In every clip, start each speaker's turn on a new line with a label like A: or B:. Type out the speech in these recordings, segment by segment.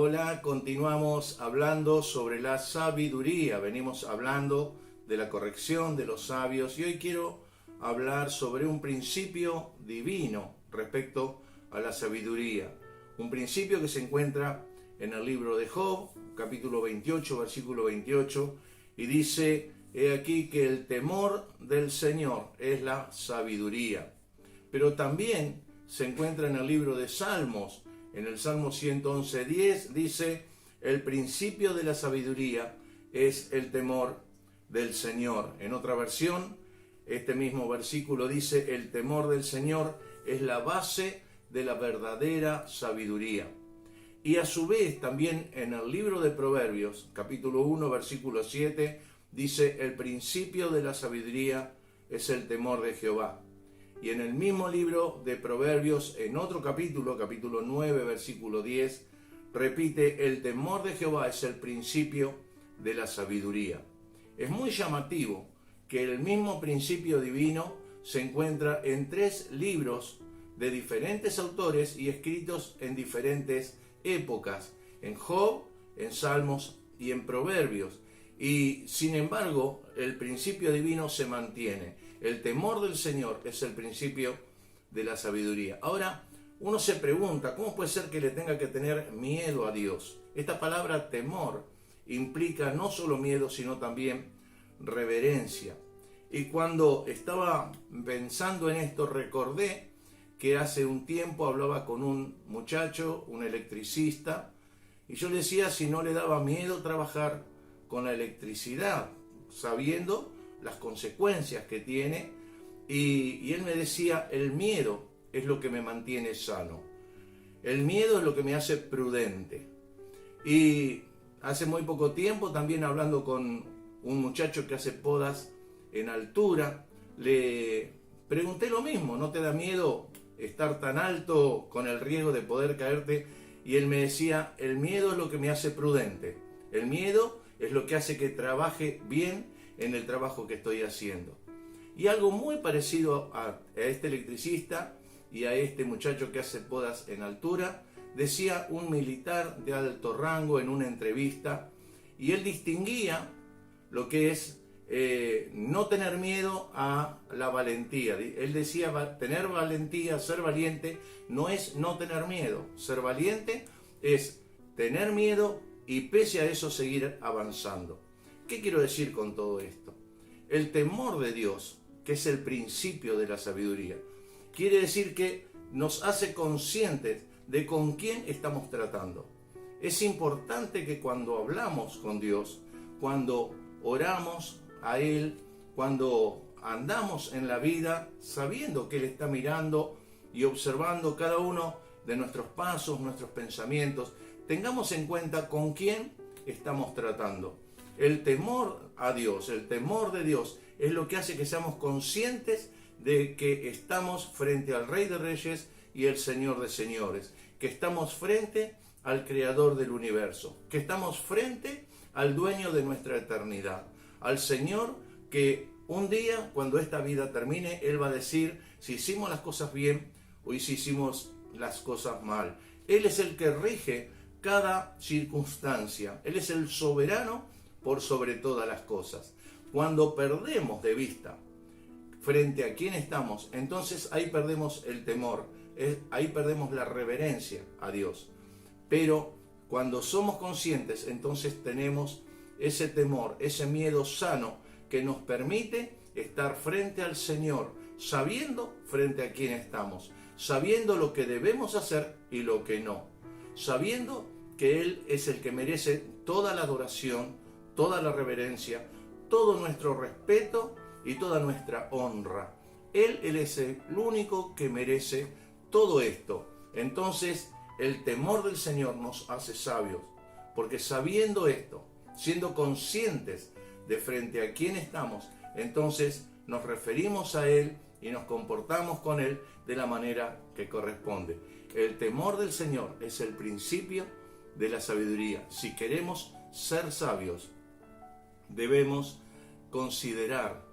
A: Hola, continuamos hablando sobre la sabiduría. Venimos hablando de la corrección de los sabios y hoy quiero hablar sobre un principio divino respecto a la sabiduría. Un principio que se encuentra en el libro de Job, capítulo 28, versículo 28, y dice: he aquí que el temor del Señor es la sabiduría. Pero también se encuentra en el libro de Salmos, en el Salmo 111:10, dice: el principio de la sabiduría es el temor del Señor. En otra versión, este mismo versículo dice: el temor del Señor es la base de la verdadera sabiduría. Y a su vez también en el libro de Proverbios, capítulo 1, versículo 7, dice: el principio de la sabiduría es el temor de Jehová. Y en el mismo libro de Proverbios, en otro capítulo, capítulo 9, versículo 10, repite: el temor de Jehová es el principio de la sabiduría. Es muy llamativo que el mismo principio divino se encuentra en 3 libros de diferentes autores y escritos en diferentes épocas, en Job, en Salmos y en Proverbios. Y sin embargo, el principio divino se mantiene. El temor del Señor es el principio de la sabiduría. Ahora, uno se pregunta, ¿cómo puede ser que le tenga que tener miedo a Dios? Esta palabra temor implica no solo miedo, sino también reverencia. Y cuando estaba pensando en esto, recordé que hace un tiempo hablaba con un muchacho, un electricista, y yo le decía si no le daba miedo trabajar con la electricidad, sabiendo las consecuencias que tiene, y él me decía: el miedo es lo que me mantiene sano, el miedo es lo que me hace prudente. Y hace muy poco tiempo, también hablando con un muchacho que hace podas en altura, le pregunté lo mismo: ¿no te da miedo estar tan alto con el riesgo de poder caerte? Y él me decía: el miedo es lo que me hace prudente, el miedo es lo que hace que trabaje bien en el trabajo que estoy haciendo. Y algo muy parecido a este electricista y a este muchacho que hace podas en altura, decía un militar de alto rango en una entrevista, y él distinguía lo que es no tener miedo a la valentía. Él decía: tener valentía, ser valiente, no es no tener miedo. Ser valiente es tener miedo y pese a eso seguir avanzando. ¿Qué quiero decir con todo esto? El temor de Dios, que es el principio de la sabiduría, quiere decir que nos hace conscientes de con quién estamos tratando. Es importante que cuando hablamos con Dios, cuando oramos a Él, cuando andamos en la vida sabiendo que Él está mirando y observando cada uno de nuestros pasos, nuestros pensamientos, tengamos en cuenta con quién estamos tratando. El temor a Dios, el temor de Dios, es lo que hace que seamos conscientes de que estamos frente al Rey de Reyes y el Señor de Señores, que estamos frente al Creador del universo, que estamos frente al dueño de nuestra eternidad, al Señor que un día, cuando esta vida termine, Él va a decir si hicimos las cosas bien o si hicimos las cosas mal. Él es el que rige cada circunstancia. Él es el soberano por sobre todas las cosas. Cuando perdemos de vista frente a quién estamos, entonces ahí perdemos el temor, ahí perdemos la reverencia a Dios. Pero cuando somos conscientes, entonces tenemos ese temor, ese miedo sano que nos permite estar frente al Señor, sabiendo frente a quién estamos, sabiendo lo que debemos hacer y lo que no, sabiendo que Él es el que merece toda la adoración, toda la reverencia, todo nuestro respeto y toda nuestra honra. Él es el único que merece todo esto. Entonces, el temor del Señor nos hace sabios, porque sabiendo esto, siendo conscientes de frente a quién estamos, entonces nos referimos a Él y nos comportamos con Él de la manera que corresponde. El temor del Señor es el principio de la sabiduría. Si queremos ser sabios, debemos considerar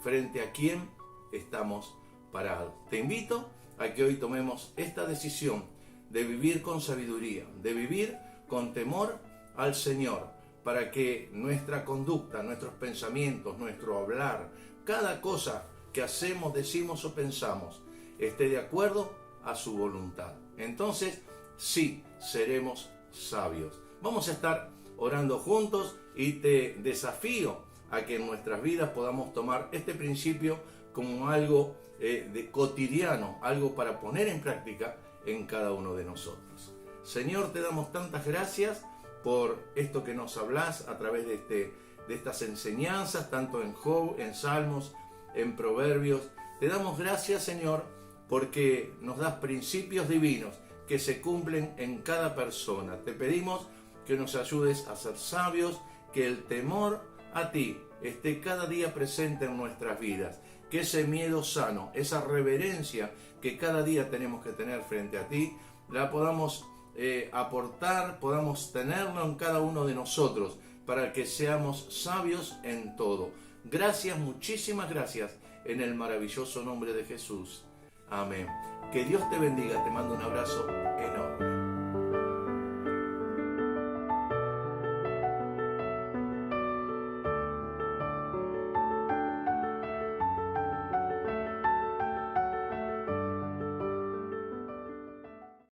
A: frente a quién estamos parados. Te invito a que hoy tomemos esta decisión de vivir con sabiduría, de vivir con temor al Señor, para que nuestra conducta, nuestros pensamientos, nuestro hablar, cada cosa que hacemos, decimos o pensamos, esté de acuerdo a su voluntad. Entonces, sí, seremos sabios. Vamos a estar orando juntos y te desafío a que en nuestras vidas podamos tomar este principio como algo de cotidiano, algo para poner en práctica en cada uno de nosotros. Señor, te damos tantas gracias por esto que nos hablas a través de estas enseñanzas, tanto en Job, en Salmos, en Proverbios. Te damos gracias, Señor, porque nos das principios divinos que se cumplen en cada persona. Te pedimos que nos ayudes a ser sabios, que el temor a ti esté cada día presente en nuestras vidas, que ese miedo sano, esa reverencia que cada día tenemos que tener frente a ti, la podamos aportar, podamos tenerlo en cada uno de nosotros, para que seamos sabios en todo. Gracias, muchísimas gracias, en el maravilloso nombre de Jesús. Amén. Que Dios te bendiga, te mando un abrazo enorme.